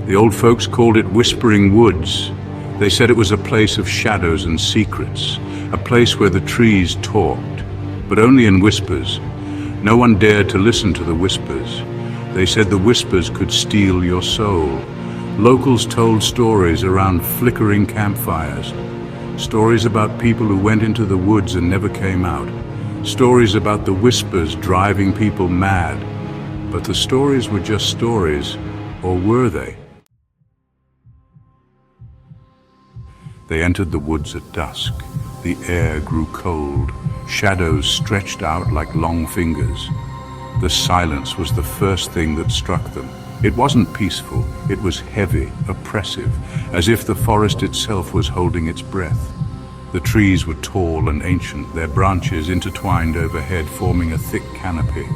The old folks called it Whispering Woods. They said it was a place of shadows and secrets, a place where the trees talked, but only in whispers. No one dared to listen to the whispers. They said the whispers could steal your soul. Locals told stories around flickering campfires. Stories about people who went into the woods and never came out. Stories about the whispers driving people mad. But the stories were just stories, or were they? They entered the woods at dusk. The air grew cold. Shadows stretched out like long fingers. The silence was the first thing that struck them. It wasn't peaceful. It was heavy, oppressive, as if the forest itself was holding its breath. The trees were tall and ancient, their branches intertwined overhead, forming a thick canopy.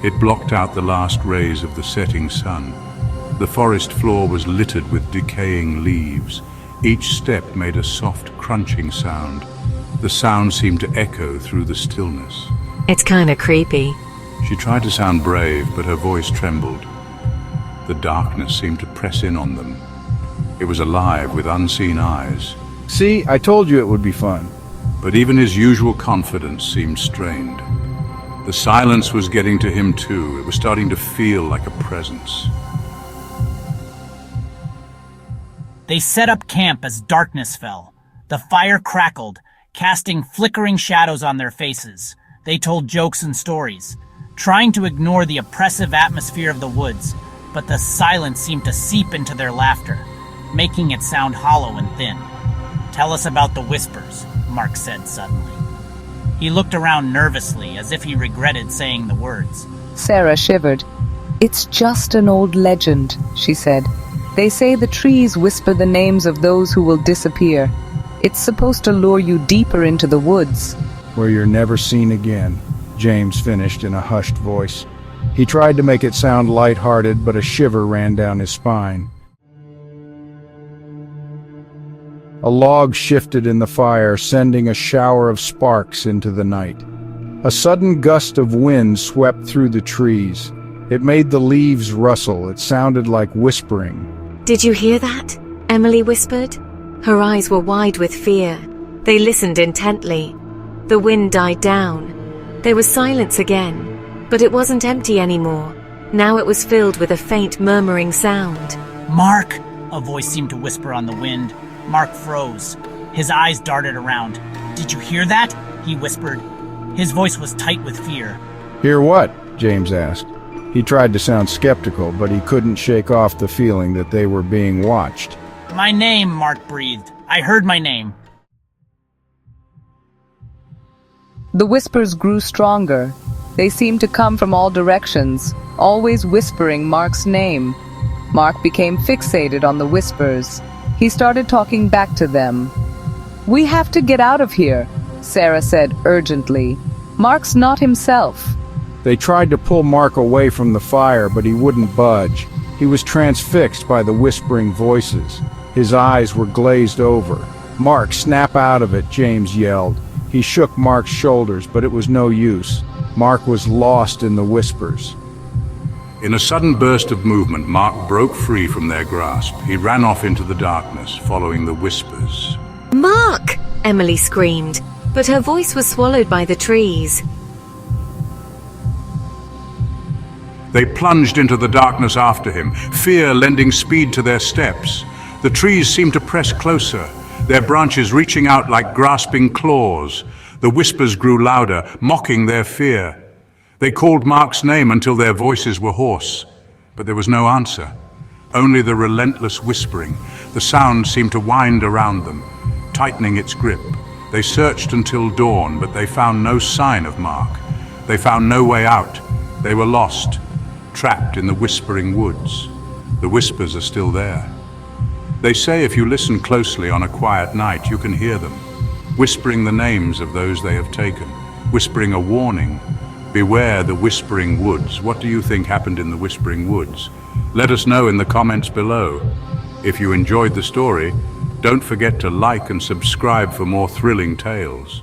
It blocked out the last rays of the setting sun. The forest floor was littered with decaying leaves. Each step made a soft, crunching sound. The sound seemed to echo through the stillness. It's kinda creepy. She tried to sound brave, but her voice trembled. The darkness seemed to press in on them. It was alive with unseen eyes. See, I told you it would be fun. But even his usual confidence seemed strained. The silence was getting to him too. It was starting to feel like a presence. They set up camp as darkness fell. The fire crackled, casting flickering shadows on their faces. They told jokes and stories, trying to ignore the oppressive atmosphere of the woods, but the silence seemed to seep into their laughter, making it sound hollow and thin. "Tell us about the whispers," Mark said suddenly. He looked around nervously, as if he regretted saying the words. Sarah shivered. "It's just an old legend," she said. "They say the trees whisper the names of those who will disappear. It's supposed to lure you deeper into the woods." Where you're never seen again, James finished in a hushed voice. He tried to make it sound light-hearted, but a shiver ran down his spine. A log shifted in the fire, sending a shower of sparks into the night. A sudden gust of wind swept through the trees. It made the leaves rustle. It sounded like whispering. Did you hear that? Emily whispered. Her eyes were wide with fear. They listened intently. The wind died down. There was silence again, but it wasn't empty anymore. Now it was filled with a faint murmuring sound. "Mark!" a voice seemed to whisper on the wind. Mark froze. His eyes darted around. "Did you hear that?" he whispered. His voice was tight with fear. "Hear what?" James asked. He tried to sound skeptical, but he couldn't shake off the feeling that they were being watched. "My name," Mark breathed. "I heard my name." The whispers grew stronger. They seemed to come from all directions, always whispering Mark's name. Mark became fixated on the whispers. He started talking back to them. "We have to get out of here," Sarah said urgently. "Mark's not himself." They tried to pull Mark away from the fire, but he wouldn't budge. He was transfixed by the whispering voices. His eyes were glazed over. "Mark, snap out of it," James yelled. He shook Mark's shoulders, but it was no use. Mark was lost in the whispers. In a sudden burst of movement, Mark broke free from their grasp. He ran off into the darkness, following the whispers. Mark! Emily screamed, but her voice was swallowed by the trees. They plunged into the darkness after him, fear lending speed to their steps. The trees seemed to press closer, their branches reaching out like grasping claws. The whispers grew louder, mocking their fear. They called Mark's name until their voices were hoarse, but there was no answer. Only the relentless whispering. The sound seemed to wind around them, tightening its grip. They searched until dawn, but they found no sign of Mark. They found no way out. They were lost, trapped in the whispering woods. The whispers are still there. They say if you listen closely on a quiet night, you can hear them, whispering the names of those they have taken, whispering a warning. Beware the whispering woods. What do you think happened in the whispering woods? Let us know in the comments below. If you enjoyed the story, don't forget to like and subscribe for more thrilling tales.